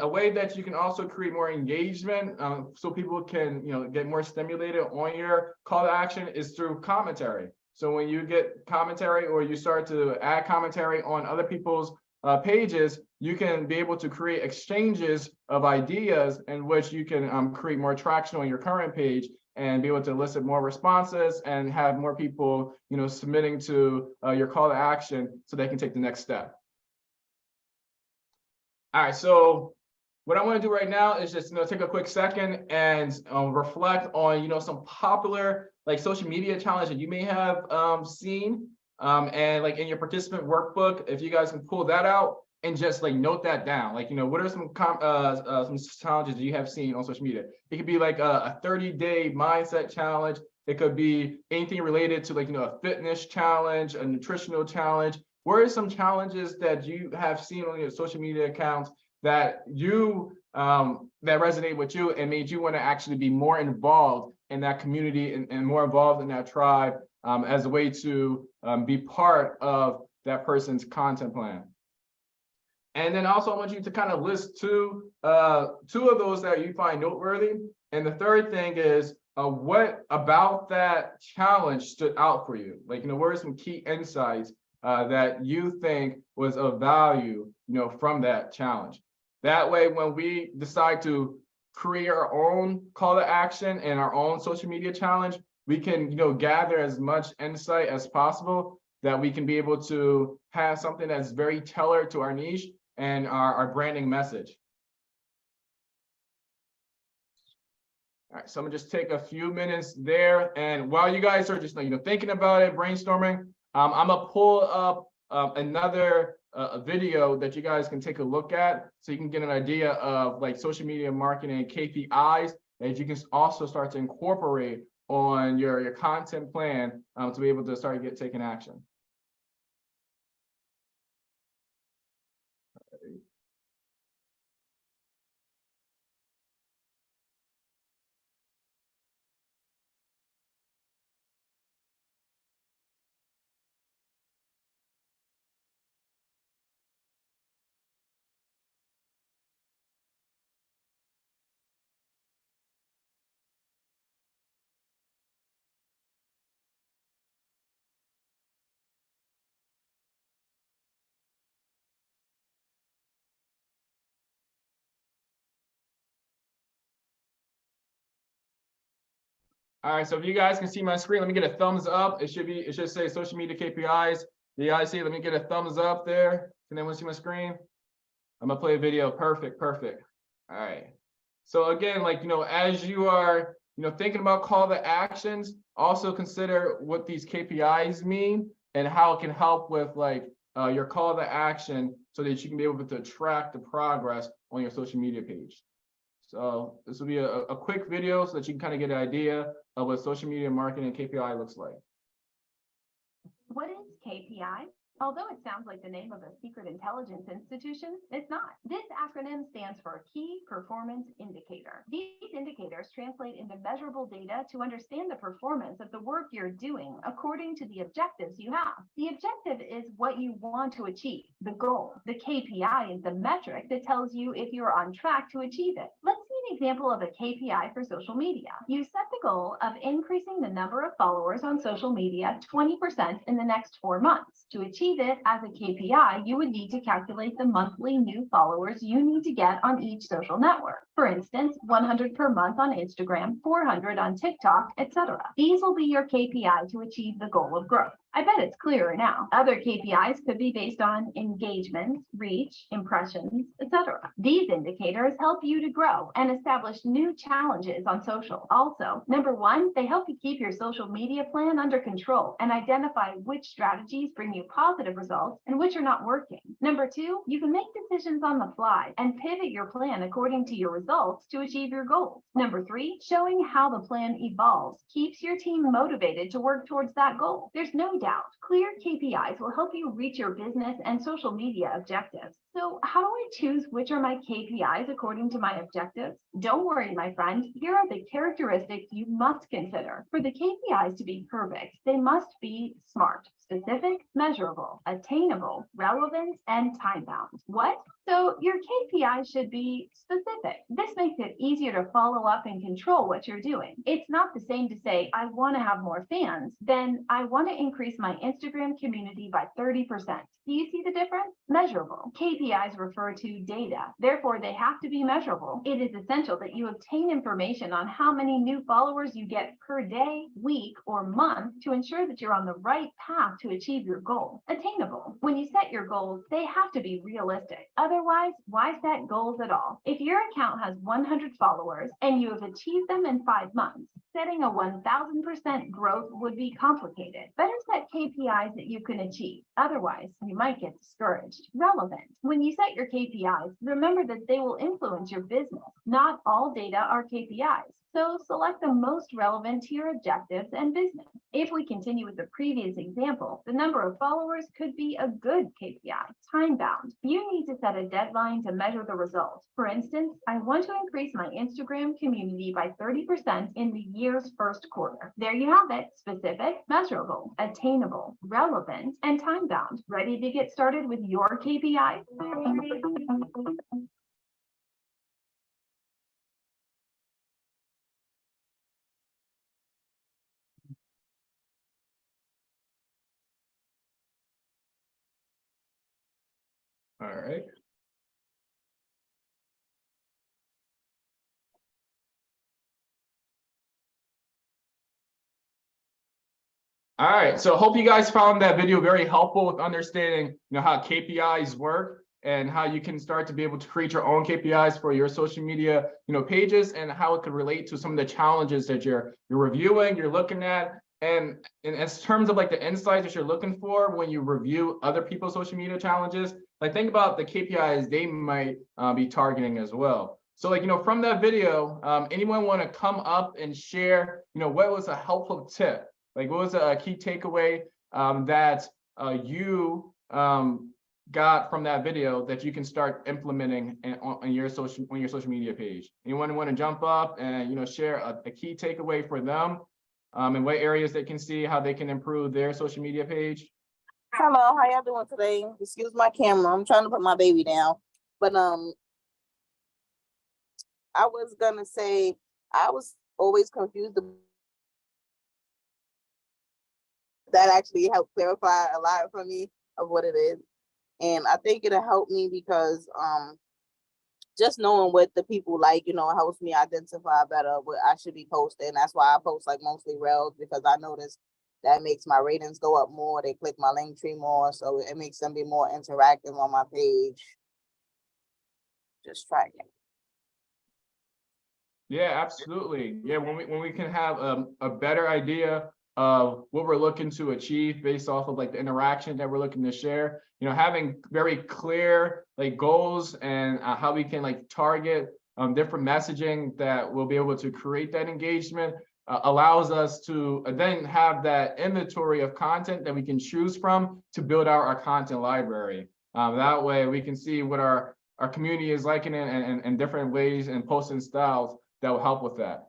a way that you can also create more engagement, so people can, get more stimulated on your call to action, is through commentary. So when you get commentary or you start to add commentary on other people's pages, you can be able to create exchanges of ideas in which you can create more traction on your current page and be able to elicit more responses and have more people, submitting to your call to action so they can take the next step. All right, so what I want to do right now is just take a quick second and reflect on some popular social media challenge that you may have seen, and in your participant workbook, if you guys can pull that out and just note that down. What are some challenges that you have seen on social media? It could be a 30-day mindset challenge. It could be anything related to a fitness challenge, a nutritional challenge. What are some challenges that you have seen on your social media accounts that that resonate with you and made you want to actually be more involved in that community and more involved in that tribe, as a way to be part of that person's content plan? And then also I want you to kind of list two of those that you find noteworthy. And the third thing is, what about that challenge stood out for you? What are some key insights that you think was of value, from that challenge? That way, when we decide to create our own call to action and our own social media challenge, we can, gather as much insight as possible that we can be able to have something that's very tailored to our niche and our branding message. All right, so I'm gonna just take a few minutes there, and while you guys are just thinking about it, brainstorming, I'm gonna pull up another video that you guys can take a look at, so you can get an idea of social media marketing KPIs that you can also start to incorporate on your content plan, to be able to start taking action. All right, so if you guys can see my screen, let me get a thumbs up. It should say social media KPIs. Do you guys see? Let me get a thumbs up there. Can anyone see my screen? I'm gonna play a video. Perfect. All right. So again, as you are, thinking about call to actions, also consider what these KPIs mean and how it can help with your call to action, so that you can be able to track the progress on your social media page. So this will be a quick video so that you can kind of get an idea of what social media marketing KPI looks like. What is KPI? Although it sounds like the name of a secret intelligence institution, it's not. This acronym stands for Key Performance Indicator. These indicators translate into measurable data to understand the performance of the work you're doing according to the objectives you have. The objective is what you want to achieve, the goal. The KPI is the metric that tells you if you're on track to achieve it. Let's see an example of a KPI for social media. You set the goal of increasing the number of followers on social media 20% in the next 4 months. To achieve it as a KPI, you would need to calculate the monthly new followers you need to get on each social network. For instance, 100 per month on Instagram, 400 on TikTok, etc. These will be your KPI to achieve the goal of growth. I bet it's clearer now. Other KPIs could be based on engagement, reach, impressions, etc. These indicators help you to grow and establish new challenges on social. Also, number one, they help you keep your social media plan under control and identify which strategies bring you positive results and which are not working. Number two, you can make decisions on the fly and pivot your plan according to your results to achieve your goals. Number three, showing how the plan evolves keeps your team motivated to work towards that goal. There's no doubt, clear KPIs will help you reach your business and social media objectives. So how do I choose which are my KPIs according to my objectives? Don't worry, my friend. Here are the characteristics you must consider. For the KPIs to be perfect, they must be SMART: specific, measurable, attainable, relevant, and time-bound. What? So your KPI should be specific. This makes it easier to follow up and control what you're doing. It's not the same to say, I want to have more fans, than I want to increase my Instagram community by 30%. Do you see the difference? Measurable. KPIs refer to data. Therefore, they have to be measurable. It is essential that you obtain information on how many new followers you get per day, week, or month to ensure that you're on the right path to achieve your goal. Attainable. When you set your goals, they have to be realistic. Otherwise, why set goals at all? If your account has 100 followers and you have achieved them in 5 months, setting a 1000% growth would be complicated. Better set KPIs that you can achieve. Otherwise, you might get discouraged. Relevant. When you set your KPIs, remember that they will influence your business. Not all data are KPIs. So select the most relevant to your objectives and business. If we continue with the previous example, the number of followers could be a good KPI. Time bound. You need to set a deadline to measure the results. For instance, I want to increase my Instagram community by 30% in the year's first quarter. There you have it. Specific, measurable, attainable, relevant, and time bound. Ready to get started with your KPI? All right. All right, so hope you guys found that video very helpful with understanding, how KPIs work and how you can start to be able to create your own KPIs for your social media, pages, and how it could relate to some of the challenges that you're reviewing, you're looking at, and in terms of like the insights that you're looking for when you review other people's social media challenges, like think about the KPIs they might be targeting as well. So from that video, anyone want to come up and share, what was a helpful tip? Like, what was a key takeaway that you got from that video that you can start implementing on your social media page? Anyone want to jump up and share a key takeaway for them, and what areas they can see how they can improve their social media page? Hello, how y'all doing today? Excuse my camera. I'm trying to put my baby down. But I was gonna say I was always confused. That actually helped clarify a lot for me of what it is. And I think it'll help me because just knowing what the people like, helps me identify better what I should be posting. That's why I post like mostly Reels, because I notice that makes my ratings go up more. They click my link tree more, so it makes them be more interactive on my page. Just tracking. Yeah, absolutely. Yeah, when we can have a better idea of what we're looking to achieve based off of like the interaction that we're looking to share, having very clear like goals and how we can like target different messaging that will be able to create that engagement allows us to then have that inventory of content that we can choose from to build out our content library. That way we can see what our community is liking and different ways and posting styles that will help with that.